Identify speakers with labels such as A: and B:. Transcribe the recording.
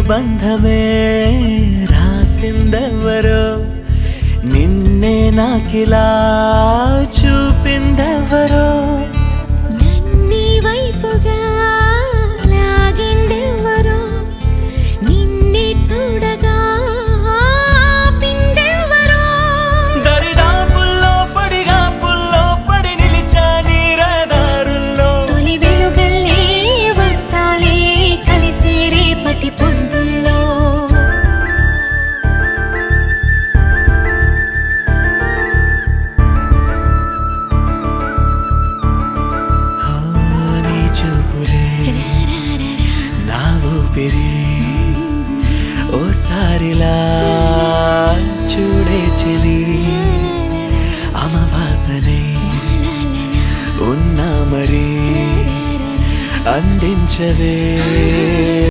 A: బంధమే రాసిందెవరో నిన్నే నాకిలా చూపిందెవరో
B: నన్ని వైపుగా లాగిందెవరో నిన్నే చూడగా ఆపిందెవరో
A: దరిదాపుల్లో పడిగాపుల్లో పడి నిలిచా నీ రహదారుల్లో
B: తొలి వెలుగల్లే వస్తాలే కలిసే రేపటి పొద్దుల్లో
A: నీ చూపులే నా ఊపిరి ఓసారిలా చూడే చెలి అమవాసనే ఉన్నా మరి అందించవే